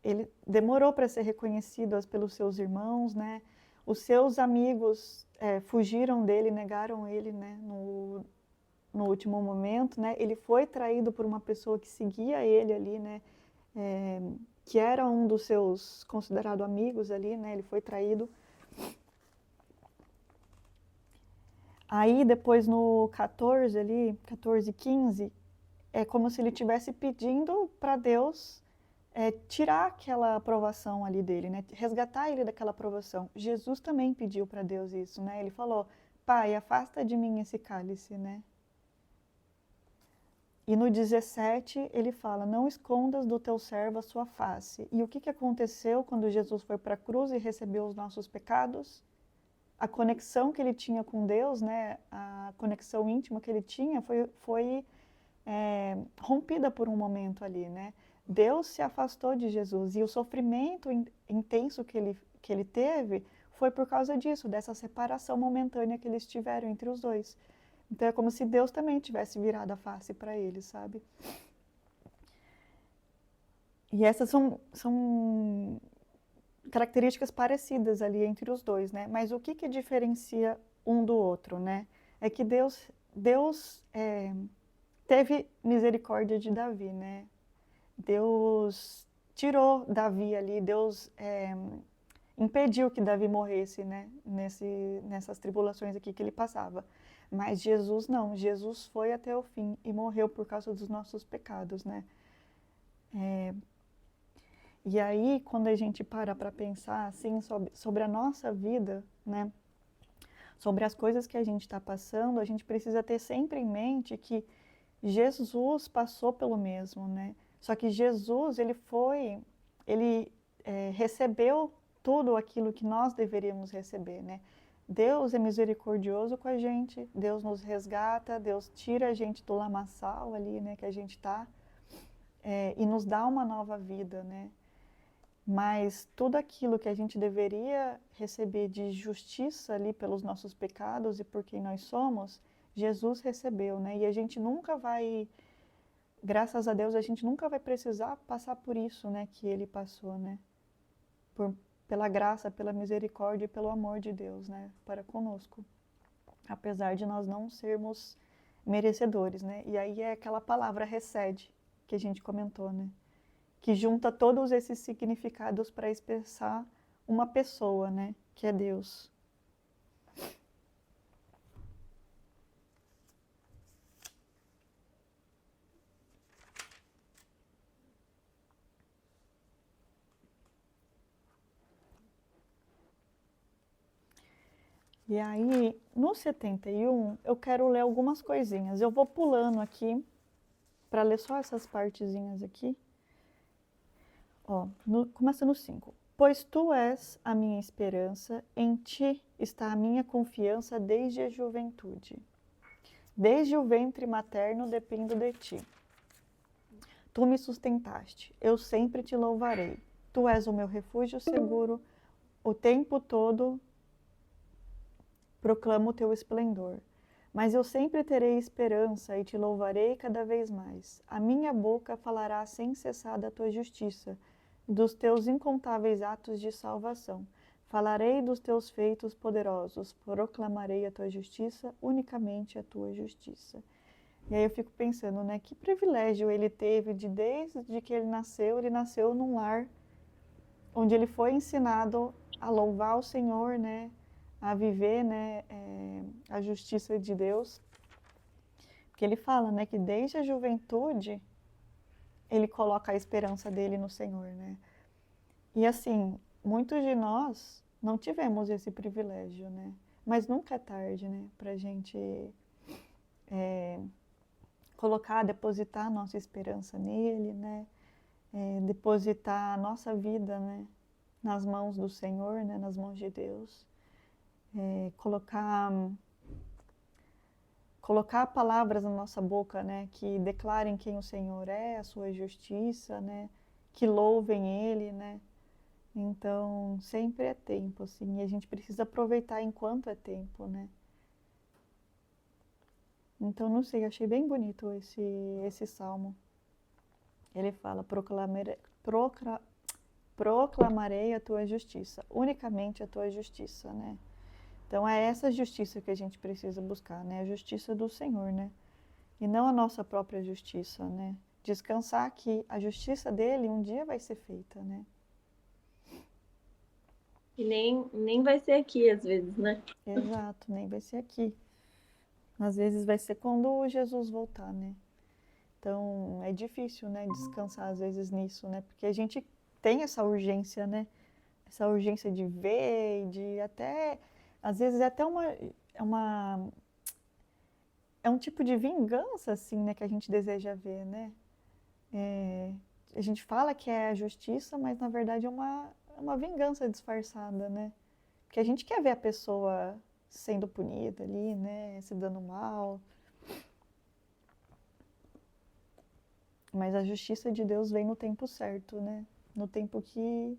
Ele demorou para ser reconhecido pelos seus irmãos, né? Os seus amigos fugiram dele, negaram ele, né? No último momento, né? Ele foi traído por uma pessoa que seguia ele ali, né? Que era um dos seus considerados amigos ali, né? Ele foi traído. Aí depois no 14 ali, 14 e 15, é como se ele estivesse pedindo para Deus tirar aquela aprovação ali dele, né? Resgatar ele daquela aprovação. Jesus também pediu para Deus isso, né? Ele falou, Pai, afasta de mim esse cálice, né? E no 17 ele fala, não escondas do teu servo a sua face. E o que aconteceu quando Jesus foi para a cruz e recebeu os nossos pecados? A conexão que ele tinha com Deus, né? A conexão íntima que ele tinha foi rompida por um momento ali, né? Deus se afastou de Jesus e o sofrimento intenso que ele teve foi por causa disso, dessa separação momentânea que eles tiveram entre os dois. Então é como se Deus também tivesse virado a face para ele, sabe? E essas são características parecidas ali entre os dois, né? Mas o que diferencia um do outro, né? É que Deus teve misericórdia de Davi, né? Deus tirou Davi ali, Deus impediu que Davi morresse, né? Nessas tribulações aqui que ele passava. Mas Jesus não, Jesus foi até o fim e morreu por causa dos nossos pecados, né? E aí, quando a gente para pensar assim sobre a nossa vida, né? Sobre as coisas que a gente está passando, a gente precisa ter sempre em mente que Jesus passou pelo mesmo, né? Só que Jesus, ele recebeu tudo aquilo que nós deveríamos receber, né? Deus é misericordioso com a gente, Deus nos resgata, Deus tira a gente do lamaçal ali, né, que a gente está, e nos dá uma nova vida, né? Mas tudo aquilo que a gente deveria receber de justiça ali pelos nossos pecados e por quem nós somos, Jesus recebeu, né? E a gente nunca vai, graças a Deus, a gente nunca vai precisar passar por isso, né, que ele passou, né? Pela graça, pela misericórdia e pelo amor de Deus, né, para conosco. Apesar de nós não sermos merecedores, né? E aí é aquela palavra recede, que a gente comentou, né? Que junta todos esses significados para expressar uma pessoa, né? Que é Deus. E aí, no 71, eu quero ler algumas coisinhas. Eu vou pulando aqui, para ler só essas partezinhas aqui. Ó, começa no 5. Pois tu és a minha esperança, em ti está a minha confiança desde a juventude. Desde o ventre materno dependo de ti. Tu me sustentaste, eu sempre te louvarei. Tu és o meu refúgio seguro, o tempo todo proclamo o teu esplendor. Mas eu sempre terei esperança e te louvarei cada vez mais. A minha boca falará sem cessar da tua justiça, dos teus incontáveis atos de salvação. Falarei dos teus feitos poderosos, proclamarei a tua justiça, unicamente a tua justiça. E aí eu fico pensando, né, que privilégio ele teve desde que ele nasceu num lar onde ele foi ensinado a louvar o Senhor, né, a viver, né, a justiça de Deus. Porque ele fala, né, que desde a juventude ele coloca a esperança dele no Senhor, né. E assim, muitos de nós não tivemos esse privilégio, né, mas nunca é tarde, né, pra gente depositar a nossa esperança nele, né, depositar a nossa vida, né, nas mãos do Senhor, né, nas mãos de Deus. Colocar palavras na nossa boca, né, que declarem quem o Senhor é, a sua justiça, né, que louvem Ele, né. Então, sempre é tempo, assim, e a gente precisa aproveitar enquanto é tempo, né. Então, não sei, achei bem bonito esse salmo. Ele fala, proclamarei a tua justiça, unicamente a tua justiça, né? Então, é essa justiça que a gente precisa buscar, né? A justiça do Senhor, né? E não a nossa própria justiça, né? Descansar que a justiça dele um dia vai ser feita, né? E nem vai ser aqui, às vezes, né? Exato, nem vai ser aqui. Às vezes vai ser quando Jesus voltar, né? Então, é difícil, né, descansar às vezes nisso, né? Porque a gente tem essa urgência, né? Essa urgência de ver, de até... Às vezes é até é um tipo de vingança, assim, né, que a gente deseja ver, né? A gente fala que é a justiça, mas na verdade é uma vingança disfarçada, né? Porque a gente quer ver a pessoa sendo punida ali, né? Se dando mal. Mas a justiça de Deus vem no tempo certo, né? No tempo que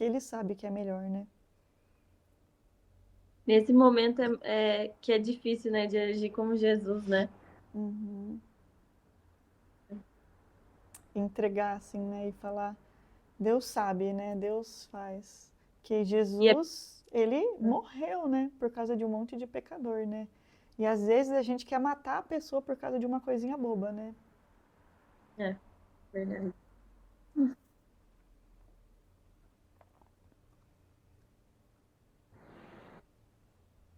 ele sabe que é melhor, né? Nesse momento que é difícil, né, de agir como Jesus, né? Uhum. Entregar, assim, né? E falar, Deus sabe, né? Deus faz. Que E Jesus, ele morreu, né? Por causa de um monte de pecador, né? E às vezes a gente quer matar a pessoa por causa de uma coisinha boba, né? é verdade.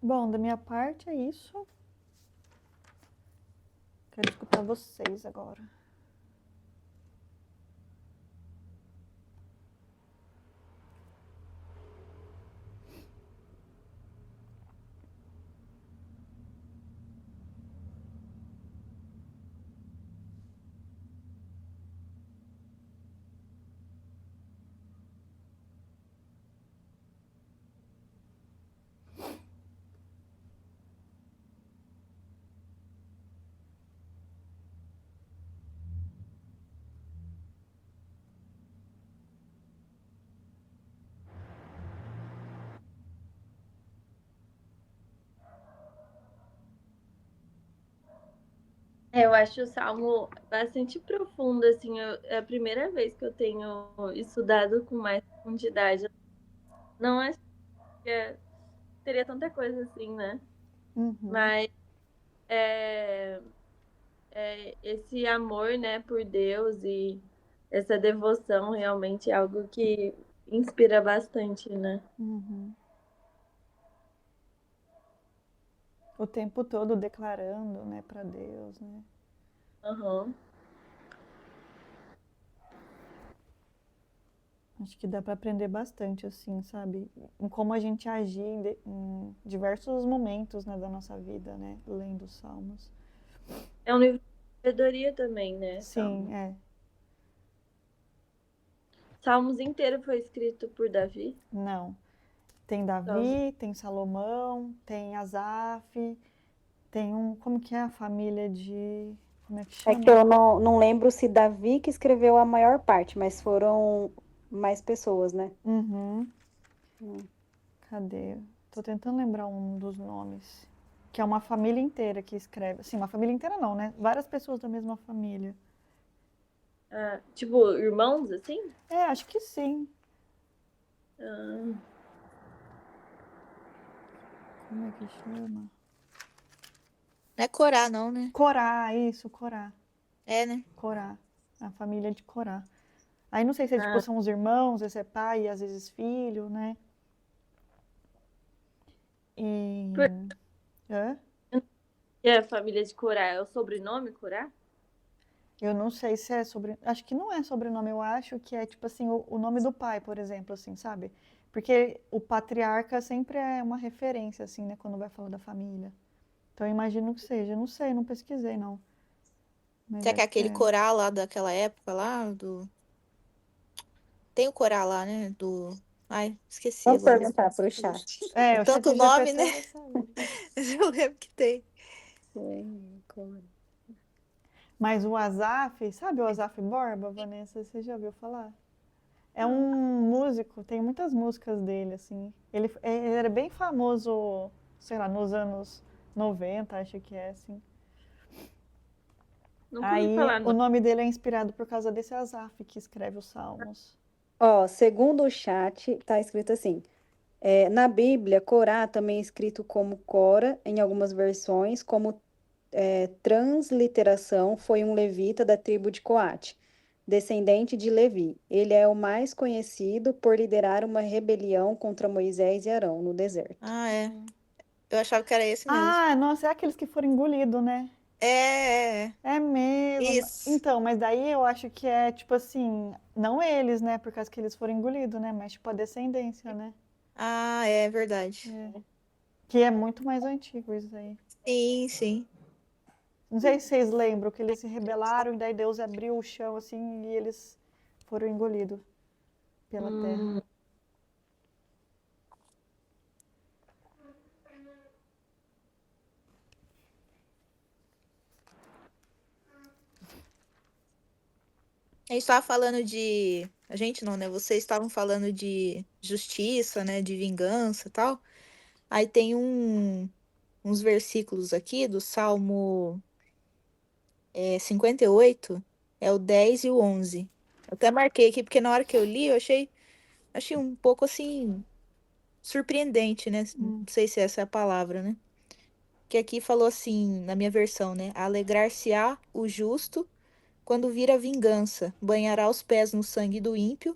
Bom, da minha parte é isso. Quero escutar vocês agora. Eu acho o Salmo bastante profundo, assim, é a primeira vez que eu tenho estudado com mais profundidade. Não acho que teria tanta coisa assim, né? Uhum, Mas esse amor, né, por Deus e essa devoção realmente é algo que inspira bastante, né? uhum. O tempo todo declarando, né, para Deus, né? Aham. Acho que dá para aprender bastante, assim, sabe? Em como a gente agir em diversos momentos, né, da nossa vida, né? Lendo os Salmos. É um livro de sabedoria também, né, Sim, Salmo? é. Salmos inteiro foi escrito por Davi. Não. Tem Só. Davi, tem Salomão, tem Asaf, tem um... Como que é a família de... Como é que É que chama? eu não lembro se Davi que escreveu a maior parte, mas foram mais pessoas, né? Uhum. Hum. Cadê? Tô tentando lembrar um dos nomes. Que é uma família inteira que escreve. Assim, uma família inteira não, né? Várias pessoas da mesma família. Ah, tipo, irmãos, assim? É, acho que sim. Ah, Como é que chama? Não é Corá, não, né? Corá, isso, Corá. É, né? Corá. A família de Corá. Aí não sei se é, tipo, ah, são os irmãos, esse é pai e às vezes filho, né? por E... Hã? que a família de Corá é o sobrenome Corá? Eu não sei se é sobre. Acho que não é sobrenome, eu acho que é tipo assim, o nome do pai, por exemplo, assim, sabe? Porque o patriarca sempre é uma referência, assim, né, quando vai falar da família. Então eu imagino que seja. Não sei, não pesquisei, não. Mas Será que é acho que aquele é. coral lá daquela época lá, do... Tem o coral lá, né? Do... Ai, esqueci Vamos agora. perguntar para o chat. É, É o chat tanto nome, né? GPT vai saber. Mas eu lembro que tem. Mas o Azaf, sabe o Azaf Borba, Vanessa? Você já ouviu falar? É um músico, tem muitas músicas dele, assim. Ele era bem famoso, sei lá, nos anos 90, acho que é, assim. Nunca ouvi Aí falar, o não. nome dele é inspirado por causa desse Asaf que escreve os Salmos. Ó, segundo o chat, tá escrito assim. Na Bíblia, Corá também é escrito como Cora, em algumas versões, como transliteração, foi um levita da tribo de Coate, descendente de Levi. Ele é o mais conhecido por liderar uma rebelião contra Moisés e Arão no deserto. Ah, é. Eu achava que era esse mesmo. Ah, nossa, é aqueles que foram engolidos, né? É. É mesmo. Isso. Então, mas daí eu acho que é tipo assim, não eles, né? Por causa que eles foram engolidos, né? Mas tipo a descendência, né? Ah, é verdade. Que é muito mais antigo isso aí. Sim, sim. Não sei se vocês lembram que eles se rebelaram e daí Deus abriu o chão assim e eles foram engolidos pela terra. A gente estava falando de. A gente não, né? Vocês estavam falando de justiça, né? De vingança e tal. Aí tem uns versículos aqui do Salmo 58, é o 10 e o 11. Eu até marquei aqui, porque na hora que eu li, eu achei um pouco assim, surpreendente, né? Não sei se essa é a palavra, né? Que aqui falou assim, na minha versão, né? Alegrar-se-á o justo quando vir a vingança, banhará os pés no sangue do ímpio.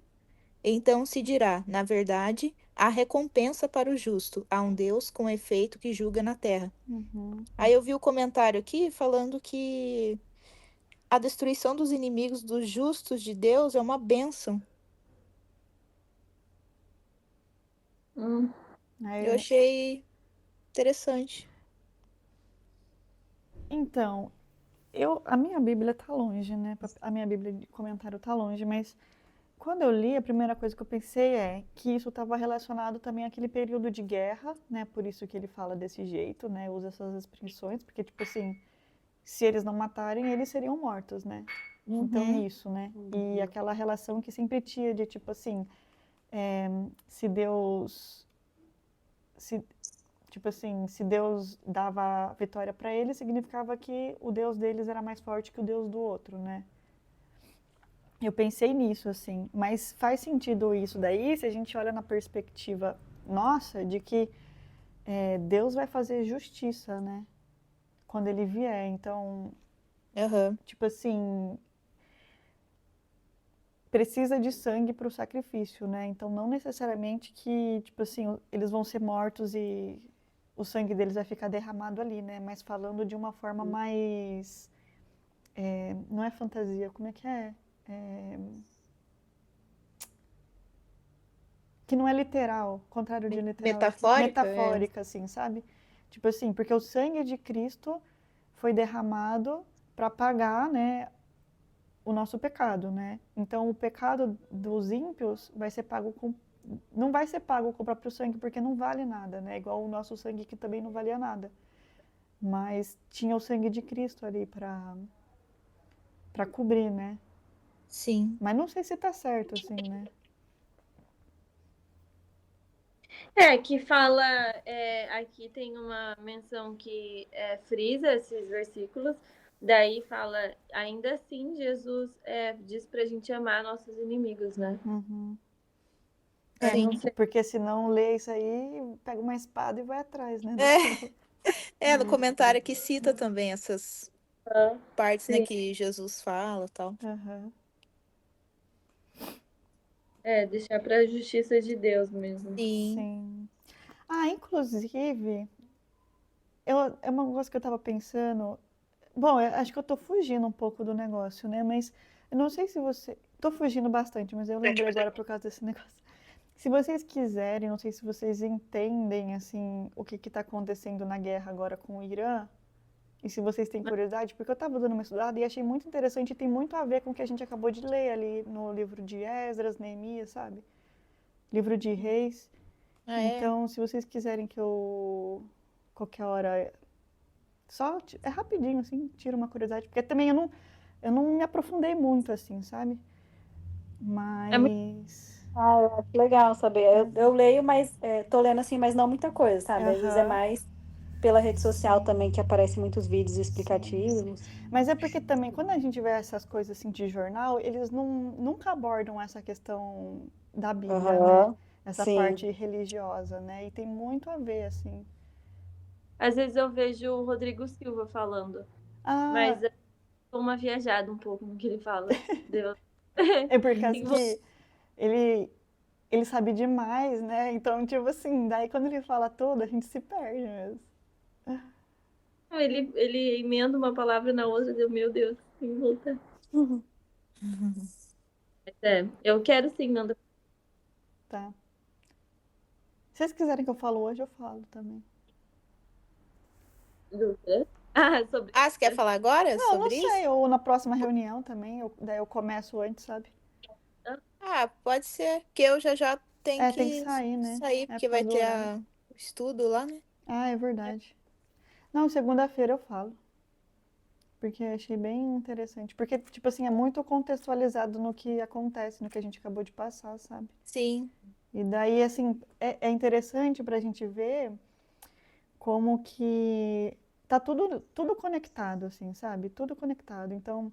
Então se dirá, na verdade, há recompensa para o justo, há um Deus com efeito que julga na terra. Aí eu vi o comentário aqui falando que a destruição dos inimigos dos justos de Deus é uma bênção. Eu achei interessante. Então, a minha Bíblia tá longe, né? A minha Bíblia de comentário tá longe, mas quando eu li, a primeira coisa que eu pensei é que isso estava relacionado também àquele período de guerra, né? Por isso que ele fala desse jeito, né? Usa essas expressões, porque, tipo assim, se eles não matarem, eles seriam mortos, né? Então, nisso, né? E aquela relação que sempre tinha de, tipo assim, se Deus... Tipo assim, se Deus dava a vitória para eles, significava que o Deus deles era mais forte que o Deus do outro, né? Eu pensei nisso, assim, mas faz sentido isso daí se a gente olha na perspectiva nossa de que Deus vai fazer justiça, né? Quando ele vier. Então, tipo assim, precisa de sangue para o sacrifício, né? Então, não necessariamente que, tipo assim, eles vão ser mortos e o sangue deles vai ficar derramado ali, né? Mas falando de uma forma mais... não é fantasia, como é que é? Que não é literal, contrário de literal. Metafórica? Metafórica, assim, sabe? Tipo assim, porque o sangue de Cristo foi derramado para pagar, né, o nosso pecado, né? Então, o pecado dos ímpios vai ser pago com... Não vai ser pago com o próprio sangue, porque não vale nada, né? Igual o nosso sangue que também não valia nada. Mas tinha o sangue de Cristo ali para cobrir, né? Sim. Mas não sei se tá certo, assim, né? Que fala, aqui tem uma menção que frisa esses versículos, daí fala, ainda assim, Jesus diz pra gente amar nossos inimigos, né? Não sei. Porque senão lê isso aí, pega uma espada e vai atrás, né? No comentário aqui cita também essas partes, né, que Jesus fala e tal. Deixar pra justiça de Deus mesmo. Sim. Inclusive, é uma coisa que eu tava pensando. Bom, eu acho que eu tô fugindo um pouco do negócio, né? Mas eu não sei se você. Tô fugindo bastante, mas eu lembrei agora por causa desse negócio. Se vocês quiserem, não sei se vocês entendem, assim, o que tá acontecendo na guerra agora com o Irã. E se vocês têm curiosidade, porque eu tava dando uma estudada e achei muito interessante e tem muito a ver com o que a gente acabou de ler ali no livro de Esdras, Neemias, sabe? Livro de Reis. Então, se vocês quiserem que eu, qualquer hora, só, é rapidinho, assim, tira uma curiosidade, porque também eu não me aprofundei muito, assim, sabe? Mas... eu acho legal saber. Eu leio, mas tô lendo assim, mas não muita coisa, sabe? Às vezes é mais pela rede social também, que aparecem muitos vídeos explicativos. Mas é porque também, quando a gente vê essas coisas assim de jornal, eles nunca abordam essa questão da Bíblia, né? Aham, Essa sim. parte religiosa, né? E tem muito a ver, assim. Às vezes eu vejo o Rodrigo Silva falando, Ah, mas eu dou uma viajada um pouco no que ele fala. Deu. é por causa E que ele, ele sabe demais, né? Então, tipo assim, daí quando ele fala tudo, a gente se perde mesmo. ele emenda uma palavra na outra, deu, meu Deus, tem que voltar. Uhum. É, eu quero sim, Nanda. Tá. Se vocês quiserem que eu falo hoje, eu falo também. Dúvida? Ah, sobre. Ah, você quer falar agora Não, não sobre sei, isso? ou na próxima reunião também, daí eu começo antes, sabe? Ah, pode ser, que eu já tenho É, tem que que sair, né? sair, É porque por vai causa do ter horário. o estudo lá, né? Ah, é verdade. Não, segunda-feira eu falo. Porque eu achei bem interessante. Porque, tipo assim, é muito contextualizado no que acontece, no que a gente acabou de passar, sabe? Sim. E daí, assim, é interessante pra gente ver como que tá tudo conectado, assim, sabe? Tudo conectado. Então,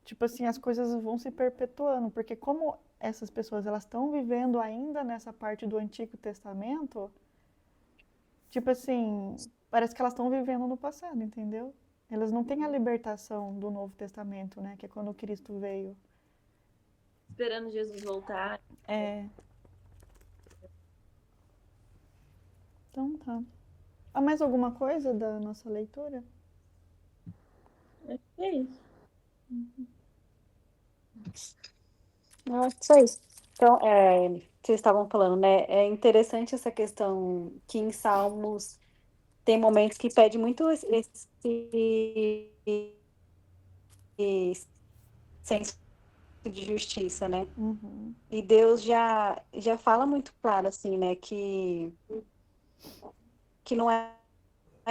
tipo assim, as coisas vão se perpetuando, porque como essas pessoas elas estão vivendo ainda nessa parte do Antigo Testamento, tipo assim, parece que elas estão vivendo no passado, entendeu? Elas não têm a libertação do Novo Testamento, né? Que é quando Cristo veio. Esperando Jesus voltar. É, então tá. Há mais alguma coisa da nossa leitura? É isso. Eu acho que só isso. Então, vocês estavam falando, né? É interessante essa questão que em Salmos tem momentos que pede muito esse senso de justiça, né? Uhum, E Deus já fala muito claro, assim, né? Que não é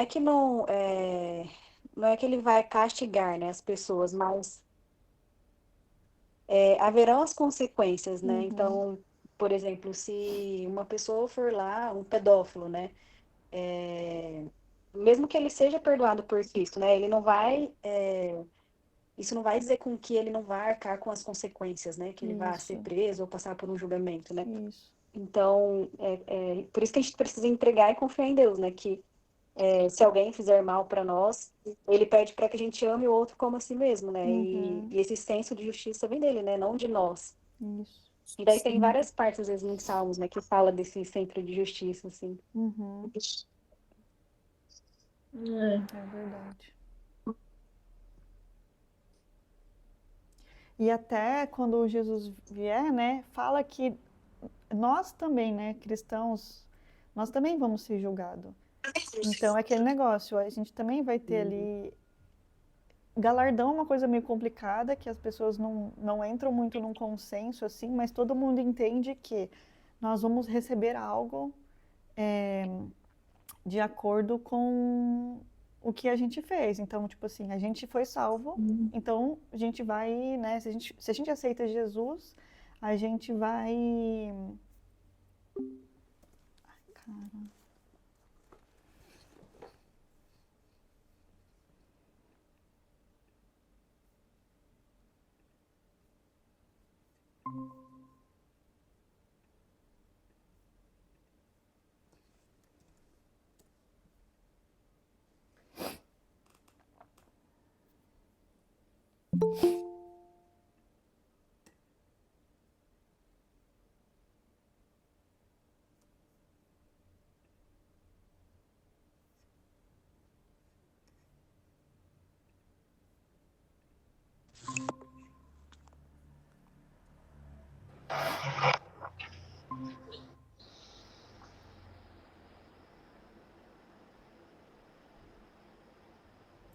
que não é que ele vai castigar, né, as pessoas, mas haverão as consequências, né? uhum, Então, por exemplo, se uma pessoa for lá, um pedófilo, né? é, Mesmo que ele seja perdoado por Cristo, né? Ele não vai, isso não vai dizer com que ele não vai arcar com as consequências, né? Que ele vai ser isso, preso ou passar por um julgamento, né? isso. Então, por isso que a gente precisa entregar e confiar em Deus, né? Que se alguém fizer mal para nós, ele pede para que a gente ame o outro como a si mesmo, né? Uhum, E esse senso de justiça vem dele, né? Não de nós. isso. E daí tem várias partes, às vezes, nos Salmos, né? Que fala desse centro de justiça, assim. Uhum, É. é verdade. E até quando Jesus vier, né, fala que nós também, né, cristãos, nós também vamos ser julgados. Então é aquele negócio, a gente também vai ter ali. Galardão é uma coisa meio complicada, que as pessoas não entram muito num consenso assim, mas todo mundo entende que nós vamos receber algo de acordo com o que a gente fez. Então, tipo assim, a gente foi salvo, então a gente vai, né? Se a gente aceita Jesus, a gente vai. Cara.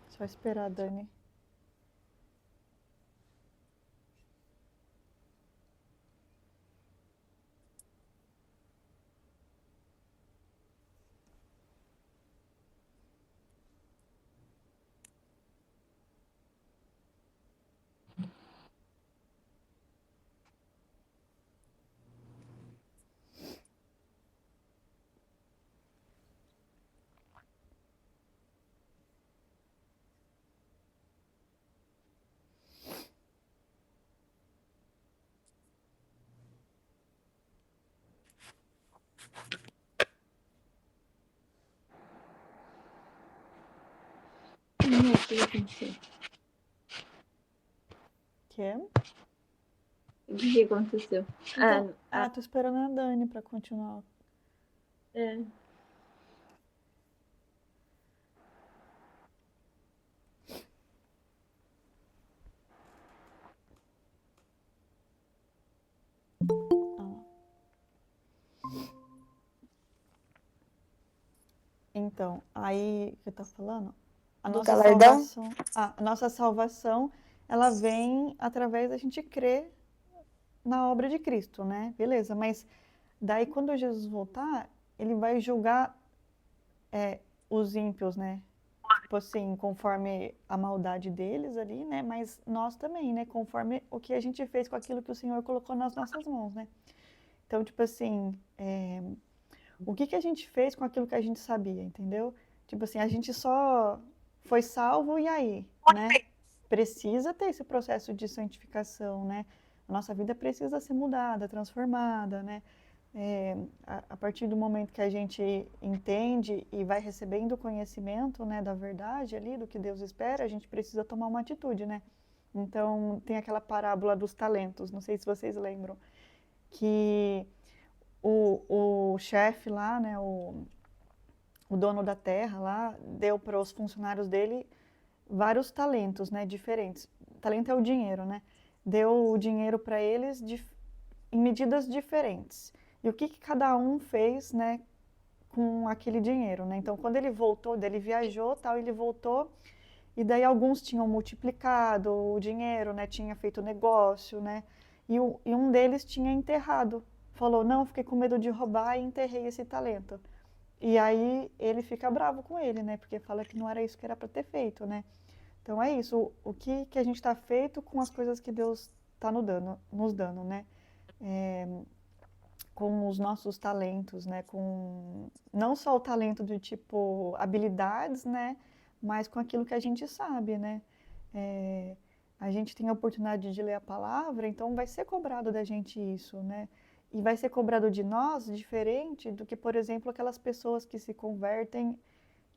Só esperar, Dani. Não, o que aconteceu? Que? O que aconteceu? Então, tô esperando a Dani pra continuar. É. Então, aí que eu tô falando, a Do nossa galardão? salvação, a nossa salvação, ela vem através da gente crer na obra de Cristo, né? Beleza, mas daí quando Jesus voltar, ele vai julgar os ímpios, né? Tipo assim, conforme a maldade deles ali, né? Mas nós também, né? Conforme o que a gente fez com aquilo que o Senhor colocou nas nossas mãos, né? Então, tipo assim, o que a gente fez com aquilo que a gente sabia, entendeu? Tipo assim, a gente só foi salvo e aí, né? Precisa ter esse processo de santificação, né? A nossa vida precisa ser mudada, transformada, né? A partir do momento que a gente entende e vai recebendo conhecimento, né, da verdade ali, do que Deus espera, a gente precisa tomar uma atitude, né? Então, tem aquela parábola dos talentos, não sei se vocês lembram, que o chefe lá, né, o dono da terra lá, deu para os funcionários dele vários talentos, né, diferentes. Talento é o dinheiro, né? Deu o dinheiro para eles em medidas diferentes. E o que cada um fez, né, com aquele dinheiro, né? Então, quando ele voltou, ele viajou, tal, ele voltou, e daí alguns tinham multiplicado o dinheiro, né, tinha feito negócio, né? E um deles tinha enterrado. Falou: "Não, fiquei com medo de roubar e enterrei esse talento". E aí ele fica bravo com ele, né? Porque fala que não era isso que era para ter feito, né? Então é isso, o que a gente está feito com as coisas que Deus está nos dando, né? Com os nossos talentos, né? Com não só o talento de tipo habilidades, né? Mas com aquilo que a gente sabe, né? A gente tem a oportunidade de ler a palavra, então vai ser cobrado da gente isso, né? E vai ser cobrado de nós diferente do que, por exemplo, aquelas pessoas que se convertem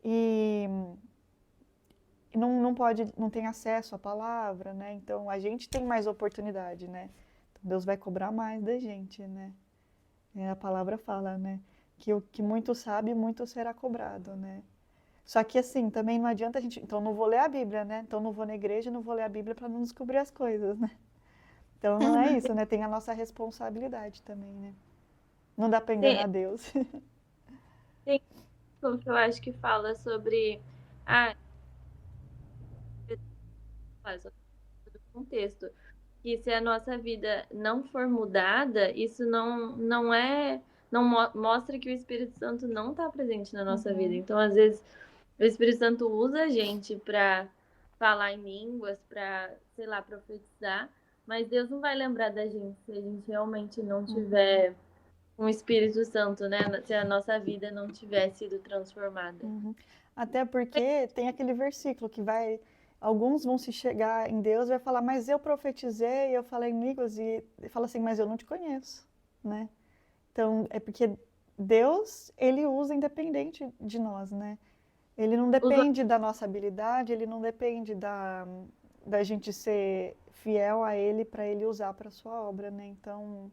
e não tem acesso à palavra, né? Então a gente tem mais oportunidade, né? Então, Deus vai cobrar mais da gente, né? A palavra fala, né? Que o que muito sabe, muito será cobrado, né? Só que assim, também não adianta a gente. Então não vou ler a Bíblia, né? Então não vou na igreja, não vou ler a Bíblia para não descobrir as coisas, né? Então não é isso, né? Tem a nossa responsabilidade também, né? Não dá para enganar Deus. Tem um que eu acho que fala sobre sobre o contexto. Que se a nossa vida não for mudada, isso não mostra que o Espírito Santo não está presente na nossa vida. Então, às vezes, o Espírito Santo usa a gente para falar em línguas, para, sei lá, profetizar, mas Deus não vai lembrar da gente se a gente realmente não tiver um Espírito Santo, né? Se a nossa vida não tiver sido transformada. Até porque tem aquele versículo que vai. Alguns vão se chegar em Deus e vai falar, mas eu profetizei, eu falei em línguas, e fala assim, mas eu não te conheço, né? Então, é porque Deus, ele usa independente de nós, né? Ele não depende da nossa habilidade, ele não depende da gente ser fiel a ele para ele usar para sua obra, né? Então,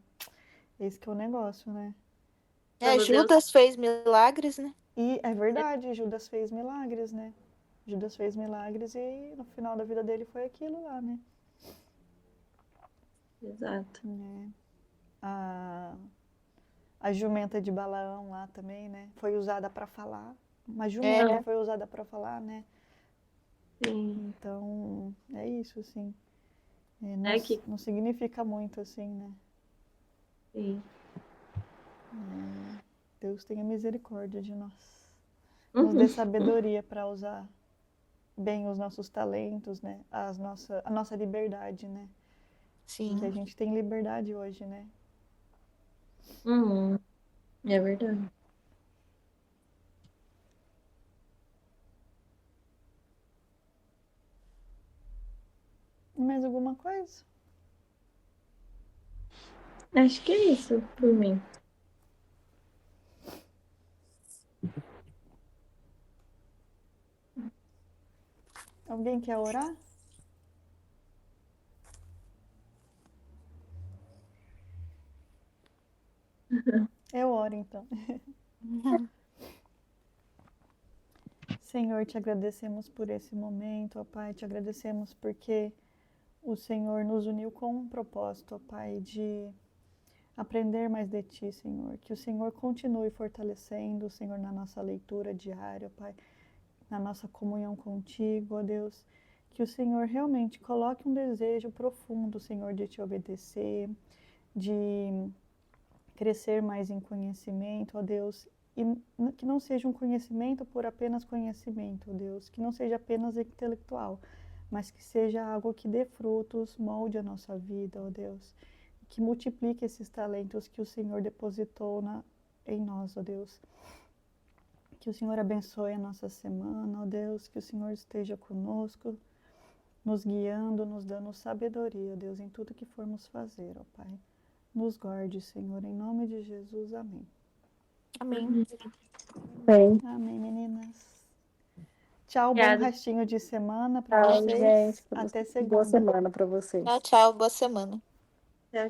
esse que é o negócio, né? Judas fez milagres, né? E é verdade, Judas fez milagres, né? Judas fez milagres e no final da vida dele foi aquilo lá, né? Exato. A jumenta de Balaão lá também, né? Foi usada para falar. Uma jumenta foi usada para falar, né? Sim. Então, é isso, assim. Não significa muito, assim, né? Sim. Deus tenha misericórdia de nós. Nos dê sabedoria para usar bem os nossos talentos, né? A nossa liberdade, né? Sim. Porque a gente tem liberdade hoje, né? É verdade. Mais alguma coisa? Acho que é isso por mim. Alguém quer orar? Eu oro então. Senhor, te agradecemos por esse momento, ó Pai, te agradecemos porque o Senhor nos uniu com um propósito, ó Pai, de aprender mais de Ti, Senhor. Que o Senhor continue fortalecendo, Senhor, na nossa leitura diária, ó Pai, na nossa comunhão contigo, ó Deus. Que o Senhor realmente coloque um desejo profundo, Senhor, de Te obedecer, de crescer mais em conhecimento, ó Deus, e que não seja um conhecimento por apenas conhecimento, ó Deus, que não seja apenas intelectual, mas que seja algo que dê frutos, molde a nossa vida, ó Deus, que multiplique esses talentos que o Senhor depositou em nós, ó Deus. Que o Senhor abençoe a nossa semana, ó Deus, que o Senhor esteja conosco, nos guiando, nos dando sabedoria, ó Deus, em tudo que formos fazer, ó Pai. Nos guarde, Senhor, em nome de Jesus. Amém. Amém. Bem. Amém, meninas. Tchau, Obrigada. bom restinho de semana para Tchau, vocês. gente. Até Boa segunda. semana para vocês. Tchau, tchau. Boa semana.